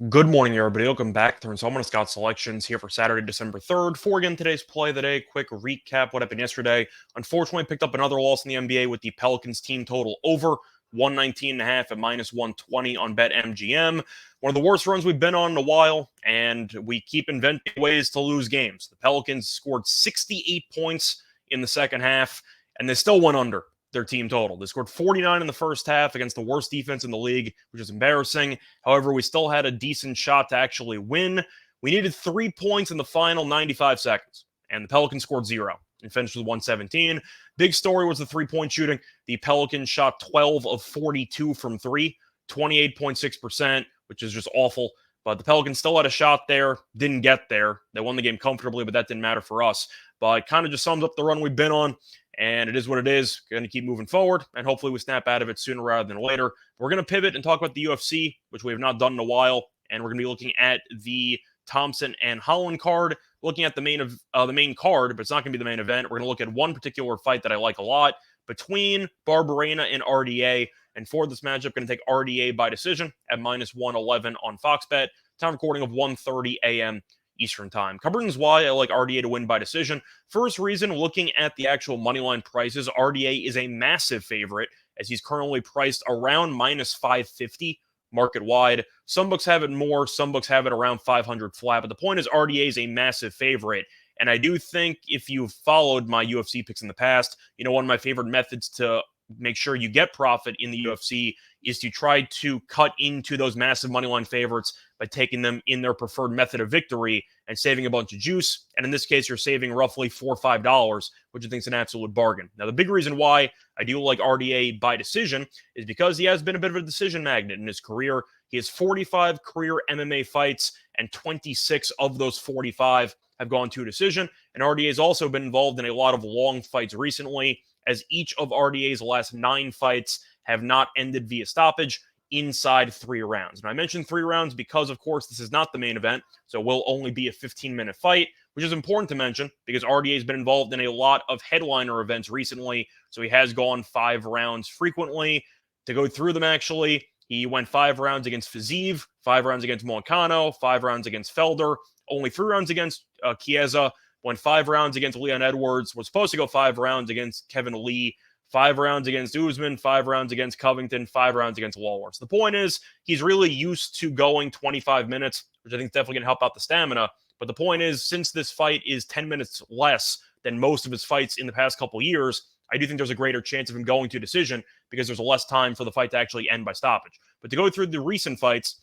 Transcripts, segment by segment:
Good morning, everybody. Welcome back to online.Scott selections here for Saturday, December 3rd. For again today's play of the day, quick recap what happened yesterday. Unfortunately, picked up another loss in the NBA with the Pelicans team total over 119.5 at minus 120 on BetMGM. One of the worst runs we've been on in a while, and we keep inventing ways to lose games. The Pelicans scored 68 points in the second half, and they still went under their team total. They scored 49 in the first half against the worst defense in the league, which is embarrassing. However, we still had a decent shot to actually win. We needed 3 points in the final 95 seconds, and the Pelicans scored zero and finished with 117. Big story was the three-point shooting. The Pelicans shot 12 of 42 from three, 28.6%, which is just awful. But the Pelicans still had a shot there, didn't get there. They won the game comfortably, but that didn't matter for us. But it kind of just sums up the run we've been on. And it is what it is. Going to keep moving forward, and hopefully we snap out of it sooner rather than later. We're going to pivot and talk about the UFC, which we have not done in a while, and we're going to be looking at the Thompson and Holland card, looking at the main card, but it's not going to be the main event. We're going to look at one particular fight that I like a lot between Barberena and RDA. And for this matchup, going to take RDA by decision at minus 111 on Fox Bet. Time recording of 1:30 a.m. Eastern Time. Covering why I like RDA to win by decision. First reason, looking at the actual moneyline prices, RDA is a massive favorite as he's currently priced around minus 550 market wide. Some books have it more, some books have it around 500 flat, but the point is RDA is a massive favorite. And I do think if you've followed my UFC picks in the past, one of my favorite methods to make sure you get profit in the UFC is to try to cut into those massive moneyline favorites by taking them in their preferred method of victory and saving a bunch of juice. And in this case, you're saving roughly $4 or $5, which I think is an absolute bargain. Now, the big reason why I do like RDA by decision is because he has been a bit of a decision magnet in his career. He has 45 career MMA fights, and 26 of those 45 have gone to a decision. And RDA has also been involved in a lot of long fights recently, as each of RDA's last 9 fights have not ended via stoppage inside 3 rounds. And I mentioned 3 rounds because, of course, this is not the main event, so it will only be a 15-minute fight, which is important to mention because RDA has been involved in a lot of headliner events recently, so he has gone 5 rounds frequently. To go through them, actually, he went 5 rounds against Fiziev, 5 rounds against Moicano, 5 rounds against Felder, only 3 rounds against Chiesa, went 5 rounds against Leon Edwards, was supposed to go 5 rounds against Kevin Lee, 5 rounds against Usman, 5 rounds against Covington, 5 rounds against Lawler. So the point is, he's really used to going 25 minutes, which I think is definitely going to help out the stamina. But the point is, since this fight is 10 minutes less than most of his fights in the past couple years, I do think there's a greater chance of him going to a decision because there's less time for the fight to actually end by stoppage. But to go through the recent fights,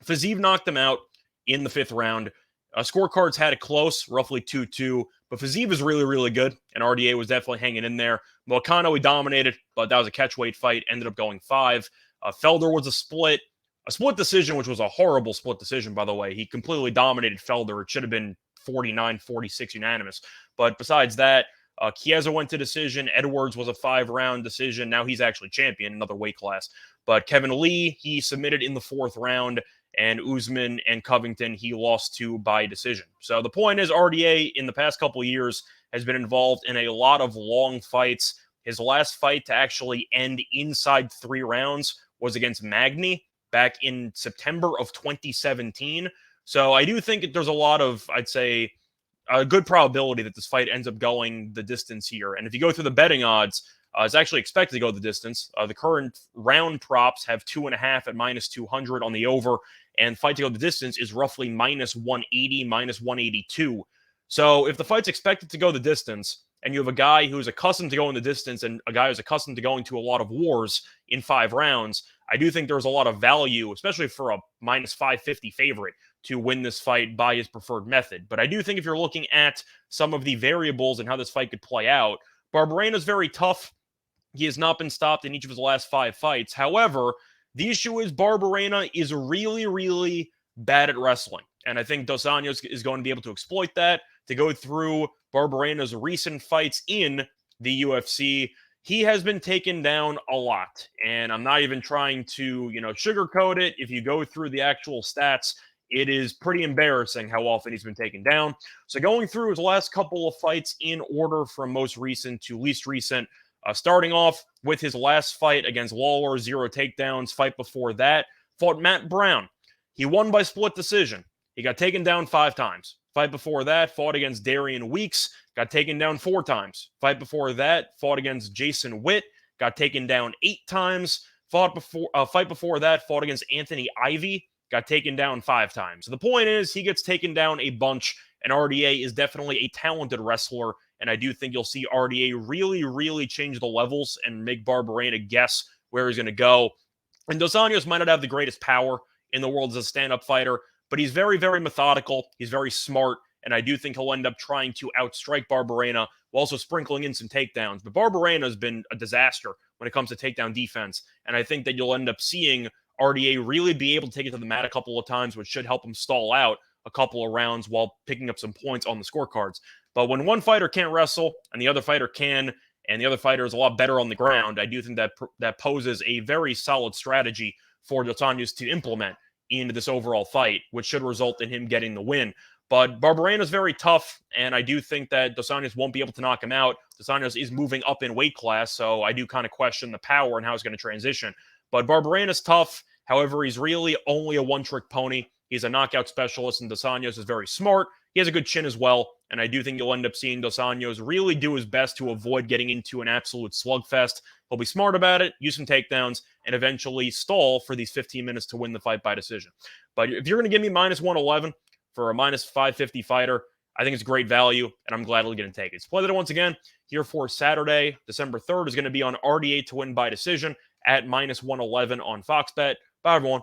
Fiziev knocked him out in the 5th round. Scorecards had it close, roughly 2-2, but Fiziev is really, really good, and RDA was definitely hanging in there. Moicano, he dominated, but that was a catchweight fight, ended up going 5. Felder was a split decision, which was a horrible split decision, by the way. He completely dominated Felder. It should have been 49-46 unanimous. But besides that, Chiesa went to decision. Edwards was a 5-round decision. Now he's actually champion, another weight class. But Kevin Lee, he submitted in the 4th round. And Usman and Covington, he lost to by decision. So the point is, RDA in the past couple of years has been involved in a lot of long fights. His last fight to actually end inside 3 rounds was against Magny back in September of 2017. So I do think there's a lot of, I'd say, a good probability that this fight ends up going the distance here. And if you go through the betting odds, it's actually expected to go the distance. The current round props have 2.5 at minus 200 on the over, and fight to go the distance is roughly minus 180, minus 182. So if the fight's expected to go the distance, and you have a guy who's accustomed to going the distance and a guy who's accustomed to going to a lot of wars in 5 rounds, I do think there's a lot of value, especially for a minus 550 favorite, to win this fight by his preferred method. But I do think if you're looking at some of the variables and how this fight could play out, Barberena's very tough. He has not been stopped in each of his last 5 fights. However, the issue is Barberena is really, really bad at wrestling. And I think Dos Anjos is going to be able to exploit that. To go through Barberena's recent fights in the UFC, he has been taken down a lot. And I'm not even trying to, sugarcoat it. If you go through the actual stats, it is pretty embarrassing how often he's been taken down. So going through his last couple of fights in order from most recent to least recent, starting off with his last fight against Lawler, 0 takedowns. Fight before that, fought Matt Brown. He won by split decision. He got taken down 5 times. Fight before that, fought against Darian Weeks, got taken down 4 times. Fight before that, fought against Jason Witt, got taken down 8 times. Fight before that, fought against Anthony Ivy, got taken down 5 times. So the point is, he gets taken down a bunch, and RDA is definitely a talented wrestler, and I do think you'll see RDA really, really change the levels and make Barberena guess where he's going to go. And Dos Anjos might not have the greatest power in the world as a stand-up fighter, but he's very, very methodical. He's very smart, and I do think he'll end up trying to outstrike Barberena while also sprinkling in some takedowns. But Barberena has been a disaster when it comes to takedown defense, and I think that you'll end up seeing RDA really be able to take it to the mat a couple of times, which should help him stall out a couple of rounds while picking up some points on the scorecards. But when one fighter can't wrestle and the other fighter can, and the other fighter is a lot better on the ground, I do think that poses a very solid strategy for Dos Anjos to implement into this overall fight, which should result in him getting the win. But Barberena is very tough, and I do think that Dos Anjos won't be able to knock him out. Dos Anjos is moving up in weight class, so I do kind of question the power and how he's going to transition. But Barberena is tough. However, he's really only a one-trick pony. He's a knockout specialist, and Dos Anjos is very smart. He has a good chin as well, and I do think you'll end up seeing Dos Anjos really do his best to avoid getting into an absolute slugfest. He'll be smart about it, use some takedowns, and eventually stall for these 15 minutes to win the fight by decision. But if you're going to give me minus 111 for a minus 550 fighter, I think it's great value, and I'm gladly going to take it. So play that once again here for Saturday, December 3rd, is going to be on RDA to win by decision at minus 111 on Fox Bet. Bye, everyone.